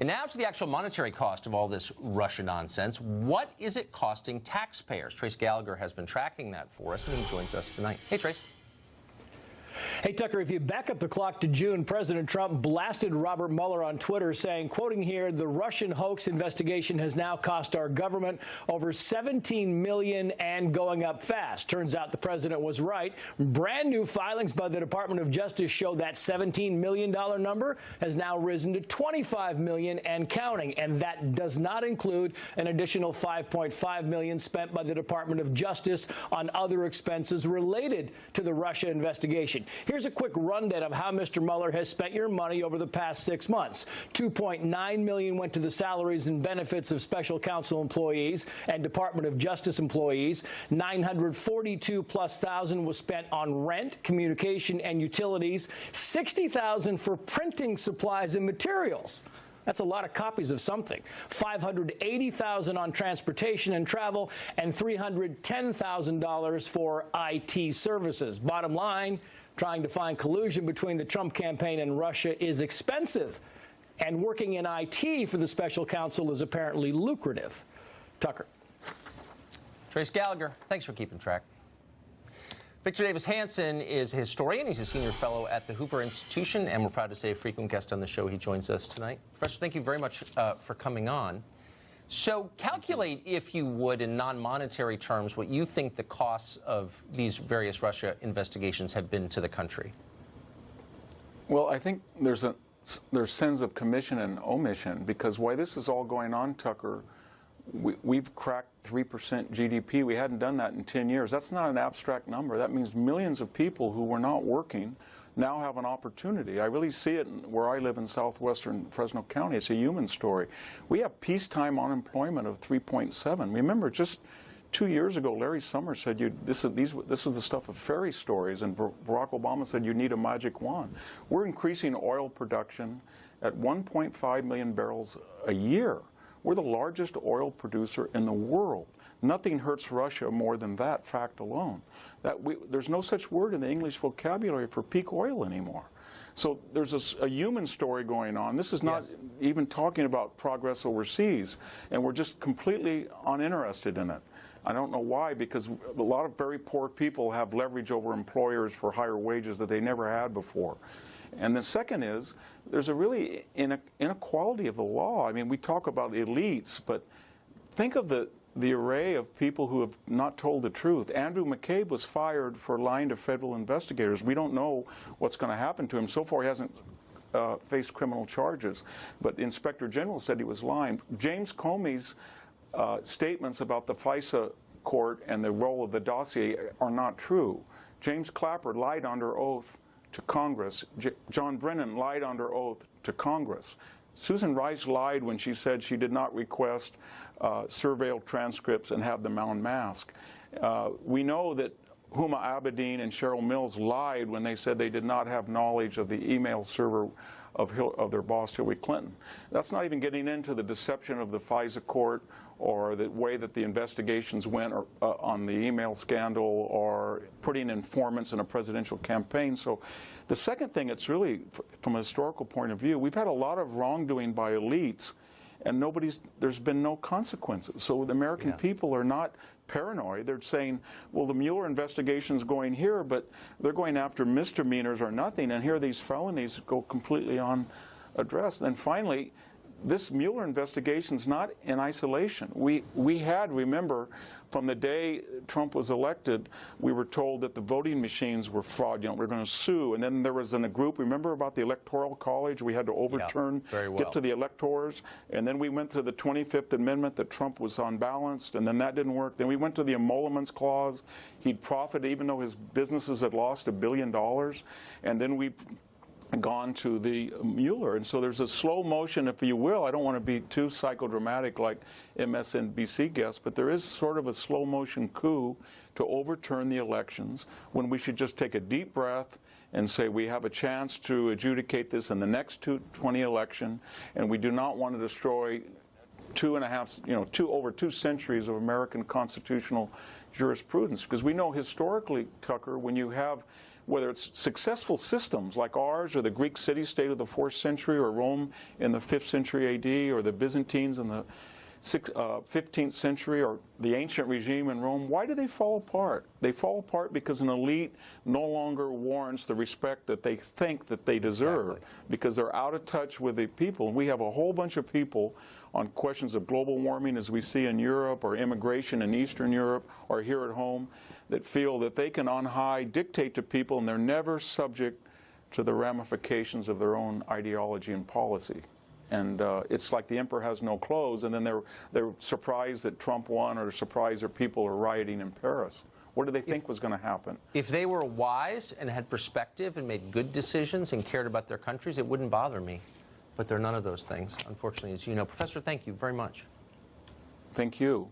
And now to the actual monetary cost of all this Russia nonsense. What is it costing taxpayers? Trace Gallagher has been tracking that for us, and he joins us tonight. Hey, Trace. Hey, Tucker, if you back up the clock to June, President Trump blasted Robert Mueller on Twitter saying, quoting here, the Russian hoax investigation has now cost our government over $17 million and going up fast. Turns out the president was right. Brand new filings by the Department of Justice show that $17 million number has now risen to $25 million and counting. And that does not include an additional $5.5 million spent by the Department of Justice on other expenses related to the Russia investigation. Here's a quick rundown of how Mr. Mueller has spent your money over the past 6 months. $2.9 million went to the salaries and benefits of special counsel employees and Department of Justice employees. $942,000+ was spent on rent, communication, and utilities. $60,000 for printing supplies and materials. That's a lot of copies of something. $580,000 on transportation and travel, and $310,000 for IT services. Bottom line, trying to find collusion between the Trump campaign and Russia is expensive, and working in IT for the special counsel is apparently lucrative. Tucker. Trace Gallagher, thanks for keeping track. Victor Davis Hanson is a historian. He's a senior fellow at the Hoover Institution, and we're proud to say a frequent guest on the show. He joins us tonight. Professor, thank you very much for coming on. So calculate, if you would, in non-monetary terms, what you think the costs of these various Russia investigations have been to the country. Well, I think there's sins of commission and omission, because why this is all going on, Tucker, we've cracked 3% GDP. We hadn't done that in 10 years. That's not an abstract number. That means millions of people who were not working now have an opportunity. I really see it where I live in southwestern Fresno County. It's a human story. We have peacetime unemployment of 3.7. Remember, just 2 years ago, Larry Summers said this was the stuff of fairy stories, and Barack Obama said you need a magic wand. We're increasing oil production at 1.5 million barrels a year. We're the largest oil producer in the world. Nothing hurts Russia more than that fact alone. There's no such word in the English vocabulary for peak oil anymore. So there's a human story going on. This is not even talking about progress overseas, and we're just completely uninterested in it. I don't know why, because a lot of very poor people have leverage over employers for higher wages that they never had before. And the second is, there's a really inequality of the law. I mean, we talk about elites, but think of the array of people who have not told the truth. Andrew McCabe was fired for lying to federal investigators. We don't know what's going to happen to him. So far, he hasn't faced criminal charges, but the Inspector General said he was lying. James Comey's statements about the FISA court and the role of the dossier are not true. James Clapper lied under oath to Congress. John Brennan lied under oath to Congress. Susan Rice lied when she said she did not request surveilled transcripts and have them unmasked. We know that Huma Abedin and Cheryl Mills lied when they said they did not have knowledge of the email server of their boss, Hillary Clinton. That's not even getting into the deception of the FISA court or the way that the investigations went on the email scandal or putting informants in a presidential campaign. So the second thing, it's really, from a historical point of view, we've had a lot of wrongdoing by elites, and there's been no consequences. So the American people are not paranoid. They're saying, well, the Mueller investigation's going here, but they're going after misdemeanors or nothing, and here these felonies go completely unaddressed. And finally, this Mueller investigation's not in isolation. We had, remember, from the day Trump was elected, we were told that the voting machines were fraudulent. We're going to sue. And then there was in a group, remember about the Electoral College? We had to overturn, get to the electors. And then we went to the 25th Amendment that Trump was unbalanced, and then that didn't work. Then we went to the emoluments clause. He'd profited even though his businesses had lost $1 billion. And then we gone to the Mueller. And so there's a slow motion, if you will. I don't want to be too psychodramatic like MSNBC guests, but there is sort of a slow motion coup to overturn the elections when we should just take a deep breath and say we have a chance to adjudicate this in the next 2020 election, and we do not want to destroy over 2 centuries of American constitutional jurisprudence. Because we know historically, Tucker, when you have whether it's successful systems like ours or the Greek city-state of the 4th century or Rome in the 5th century AD or the Byzantines in the 15th century or the ancient regime in Rome, why do they fall apart? They fall apart because an elite no longer warrants the respect that they think that they deserve because they're out of touch with the people. And we have a whole bunch of people on questions of global warming as we see in Europe or immigration in Eastern Europe or here at home that feel that they can on high dictate to people and they're never subject to the ramifications of their own ideology and policy. And it's like the emperor has no clothes, and then they're surprised that Trump won, or surprised that people are rioting in Paris. What did they think was going to happen? If they were wise and had perspective and made good decisions and cared about their countries, it wouldn't bother me. But they're none of those things, unfortunately, as you know. Professor, thank you very much. Thank you.